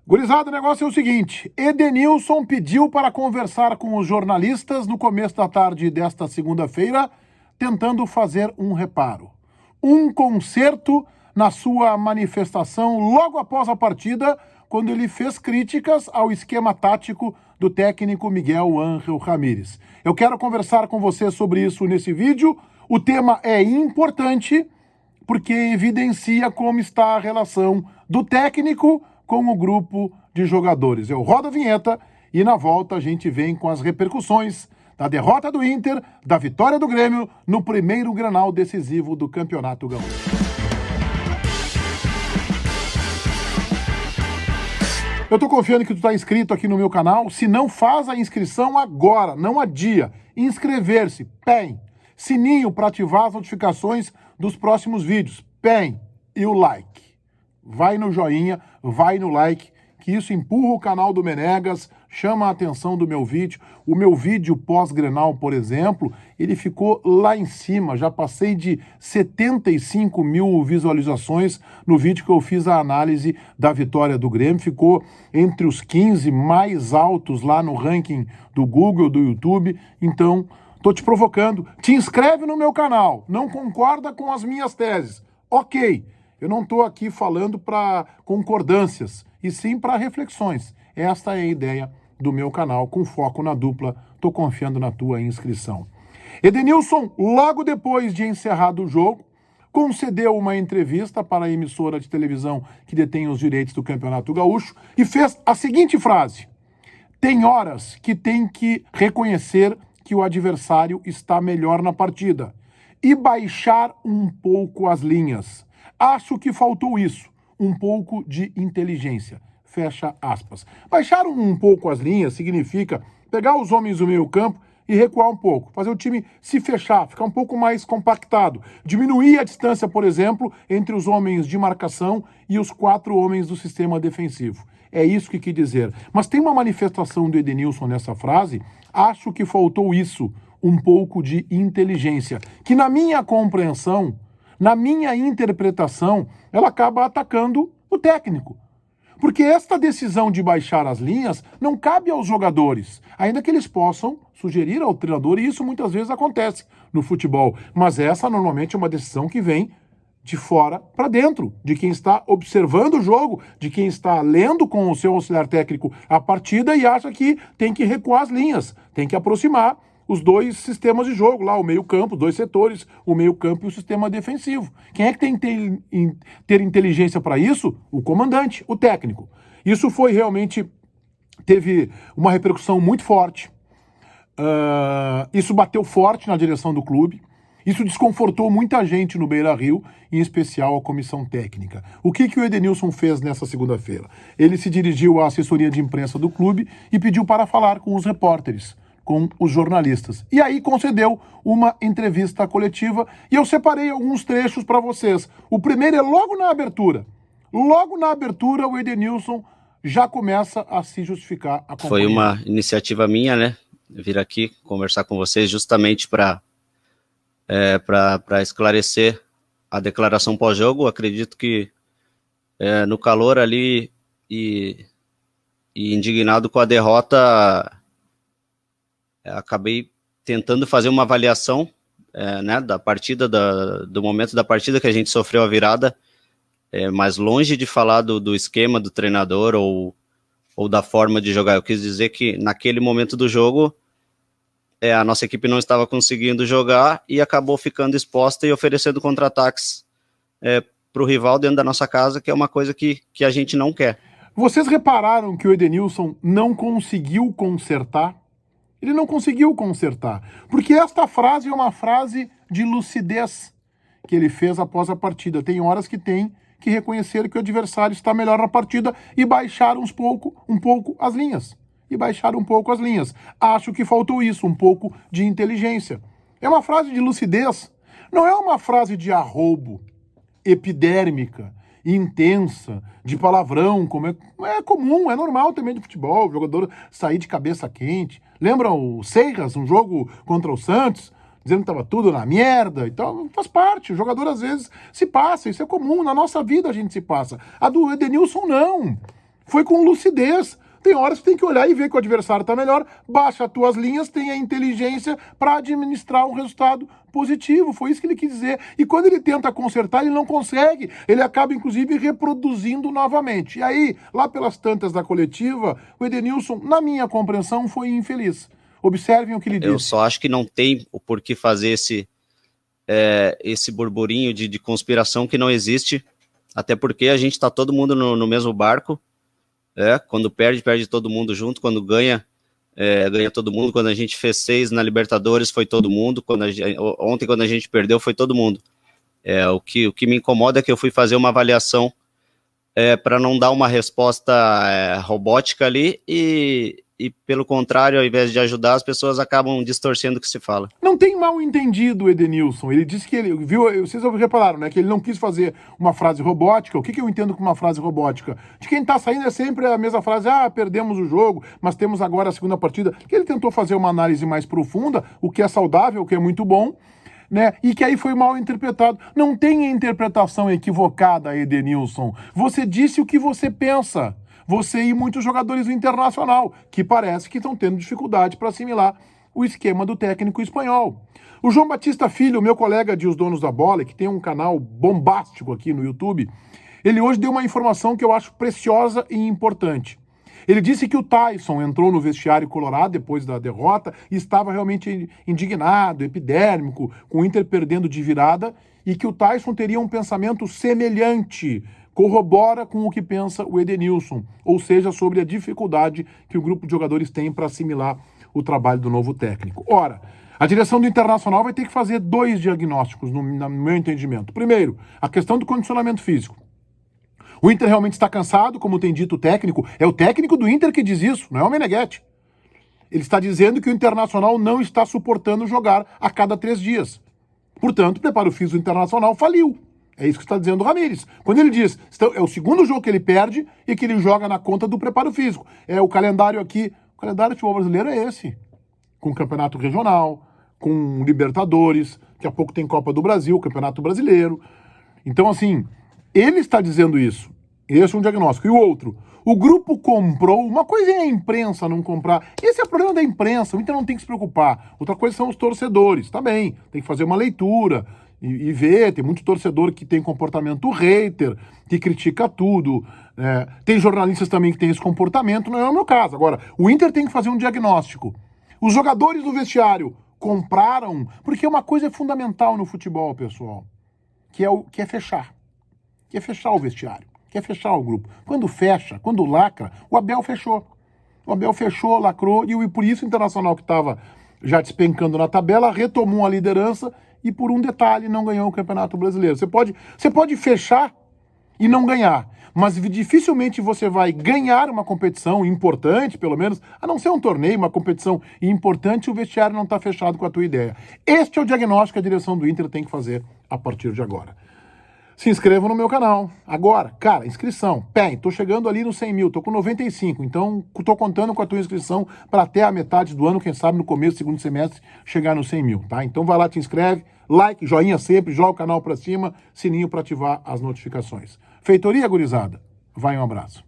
Gurizada, o negócio é o seguinte, Edenilson pediu para conversar com os jornalistas no começo da tarde desta segunda-feira, tentando fazer um reparo. Um conserto na sua manifestação logo após a partida, quando ele fez críticas ao esquema tático do técnico Miguel Ángel Ramírez. Eu quero conversar com você sobre isso nesse vídeo. O tema é importante porque evidencia como está a relação do técnico com o grupo de jogadores. Eu rodo a vinheta e na volta a gente vem com as repercussões da derrota do Inter, da vitória do Grêmio no primeiro Grenal decisivo do Campeonato Gaúcho. Eu tô confiando que tu tá inscrito aqui no meu canal. Se não, faz a inscrição agora, não adia. Inscrever-se, PEN. Sininho para ativar as notificações dos próximos vídeos, PEN. E o like. Vai no joinha, vai no like, que isso empurra o canal do Menegas, chama a atenção do meu vídeo. O meu vídeo pós-Grenal, por exemplo, ele ficou lá em cima. Já passei de 75 mil visualizações no vídeo que eu fiz a análise da vitória do Grêmio. Ficou entre os 15 mais altos lá no ranking do Google, do YouTube. Então, tô te provocando. Te inscreve no meu canal. Não concorda com as minhas teses? Ok. Eu não estou aqui falando para concordâncias, e sim para reflexões. Esta é a ideia do meu canal, com foco na dupla. Estou confiando na tua inscrição. Edenilson, logo depois de encerrado o jogo, concedeu uma entrevista para a emissora de televisão que detém os direitos do Campeonato Gaúcho e fez a seguinte frase: tem horas que tem que reconhecer que o adversário está melhor na partida e baixar um pouco as linhas. Acho que faltou isso, um pouco de inteligência. Fecha aspas. Baixar um pouco as linhas significa pegar os homens do meio campo e recuar um pouco, fazer o time se fechar, ficar um pouco mais compactado, diminuir a distância, por exemplo, entre os homens de marcação e os 4 homens do sistema defensivo. É isso que quis dizer. Mas tem uma manifestação do Edenilson nessa frase, acho que faltou isso, um pouco de inteligência, que na minha compreensão, na minha interpretação, ela acaba atacando o técnico. Porque esta decisão de baixar as linhas não cabe aos jogadores, ainda que eles possam sugerir ao treinador, e isso muitas vezes acontece no futebol. Mas essa normalmente é uma decisão que vem de fora para dentro, de quem está observando o jogo, de quem está lendo com o seu auxiliar técnico a partida e acha que tem que recuar as linhas, tem que aproximar os dois sistemas de jogo, lá o meio-campo, os dois setores, o meio-campo e o sistema defensivo. Quem é que tem que ter inteligência para isso? O comandante, o técnico. Isso foi realmente, teve uma repercussão muito forte. Isso bateu forte na direção do clube. Isso desconfortou muita gente no Beira-Rio, em especial a comissão técnica. O que o Edenilson fez nessa segunda-feira? Ele se dirigiu à assessoria de imprensa do clube e pediu para falar com os repórteres, com os jornalistas. E aí concedeu uma entrevista coletiva e eu separei alguns trechos para vocês. O primeiro é logo na abertura. Logo na abertura o Edenilson já começa a se justificar. Foi uma iniciativa minha, né? Vir aqui conversar com vocês justamente para esclarecer a declaração pós-jogo. Acredito que no calor ali e indignado com a derrota, acabei tentando fazer uma avaliação né, da partida, do momento da partida que a gente sofreu a virada, mas longe de falar do esquema do treinador ou da forma de jogar. Eu quis dizer que naquele momento do jogo a nossa equipe não estava conseguindo jogar e acabou ficando exposta e oferecendo contra-ataques para o rival dentro da nossa casa, que é uma coisa que a gente não quer. Vocês repararam que o Edenilson não conseguiu consertar? Ele não conseguiu consertar, porque esta frase é uma frase de lucidez que ele fez após a partida. Tem horas que tem que reconhecer que o adversário está melhor na partida e baixar um pouco as linhas. Acho que faltou isso, um pouco de inteligência. É uma frase de lucidez, não é uma frase de arroubo, epidérmica, intensa, de palavrão, como é comum, é normal também do futebol, o jogador sair de cabeça quente. Lembra o Seiras, um jogo contra o Santos, dizendo que estava tudo na merda? Então faz parte, o jogador às vezes se passa, isso é comum, na nossa vida a gente se passa. A do Edenilson não. Foi com lucidez. Tem horas que tem que olhar e ver que o adversário está melhor, baixa as tuas linhas, tem a inteligência para administrar um resultado positivo. Foi isso que ele quis dizer. E quando ele tenta consertar, ele não consegue. Ele acaba, inclusive, reproduzindo novamente. E aí, lá pelas tantas da coletiva, o Edenilson, na minha compreensão, foi infeliz. Observem o que ele disse. Eu só acho que não tem o porquê fazer esse burburinho de conspiração que não existe, até porque a gente está todo mundo no mesmo barco. Quando perde todo mundo junto, quando ganha, ganha todo mundo. Quando a gente fez 6 na Libertadores, foi todo mundo. Ontem, quando a gente perdeu, foi todo mundo. O que me incomoda é que eu fui fazer uma avaliação para não dar uma resposta robótica ali e, pelo contrário, ao invés de ajudar, as pessoas acabam distorcendo o que se fala. Não tem mal entendido, Edenilson. Ele disse que ele viu, vocês repararam, né, que ele não quis fazer uma frase robótica. O que eu entendo com uma frase robótica? De quem tá saindo é sempre a mesma frase: perdemos o jogo, mas temos agora a segunda partida. Que ele tentou fazer uma análise mais profunda, o que é saudável, o que é muito bom, né? E que aí foi mal interpretado. Não tem interpretação equivocada, Edenilson. Você disse o que você pensa. Você e muitos jogadores do Internacional, que parece que estão tendo dificuldade para assimilar o esquema do técnico espanhol. O João Batista Filho, meu colega de Os Donos da Bola, que tem um canal bombástico aqui no YouTube, ele hoje deu uma informação que eu acho preciosa e importante. Ele disse que o Tyson entrou no vestiário colorado depois da derrota e estava realmente indignado, epidérmico, com o Inter perdendo de virada, e que o Tyson teria um pensamento semelhante, corrobora com o que pensa o Edenilson, ou seja, sobre a dificuldade que o grupo de jogadores tem para assimilar o trabalho do novo técnico. Ora, a direção do Internacional vai ter que fazer 2 diagnósticos, no meu entendimento. Primeiro, a questão do condicionamento físico. O Inter realmente está cansado, como tem dito o técnico. É o técnico do Inter que diz isso, não é o Meneghetti. Ele está dizendo que o Internacional não está suportando jogar a cada 3 dias. Portanto, o preparo físico do Internacional faliu. É isso que está dizendo o Ramires. Quando ele diz, é o segundo jogo que ele perde e que ele joga na conta do preparo físico. O calendário aqui, o calendário do futebol brasileiro é esse. Com campeonato regional, com Libertadores, daqui a pouco tem Copa do Brasil, Campeonato Brasileiro. Então, assim, ele está dizendo isso. Esse é um diagnóstico. E o outro, o grupo comprou, uma coisa é a imprensa não comprar. Esse é o problema da imprensa, o Inter não tem que se preocupar. Outra coisa são os torcedores, tá bem, tem que fazer uma leitura e ver, tem muito torcedor que tem comportamento hater, que critica tudo, tem jornalistas também que tem esse comportamento, não é o meu caso. Agora, o Inter tem que fazer um diagnóstico. Os jogadores do vestiário compraram, porque uma coisa é fundamental no futebol, pessoal, que é fechar. Que é fechar o vestiário, que é fechar o grupo. Quando fecha, quando lacra, o Abel fechou. O Abel fechou, lacrou, e por isso o Internacional, que estava já despencando na tabela, retomou a liderança e, por um detalhe, não ganhou o Campeonato Brasileiro. Você pode fechar e não ganhar, mas dificilmente você vai ganhar uma competição importante, pelo menos, a não ser um torneio, uma competição importante, se o vestiário não está fechado com a tua ideia. Este é o diagnóstico que a direção do Inter tem que fazer a partir de agora. Se inscrevam no meu canal. Agora, cara, inscrição. Tô chegando ali nos 100 mil, tô com 95, então tô contando com a tua inscrição para até a metade do ano, quem sabe no começo do segundo semestre, chegar nos 100 mil, tá? Então vai lá, te inscreve, like, joinha sempre, joga o canal para cima, sininho para ativar as notificações. Feitoria, gurizada. Vai, um abraço.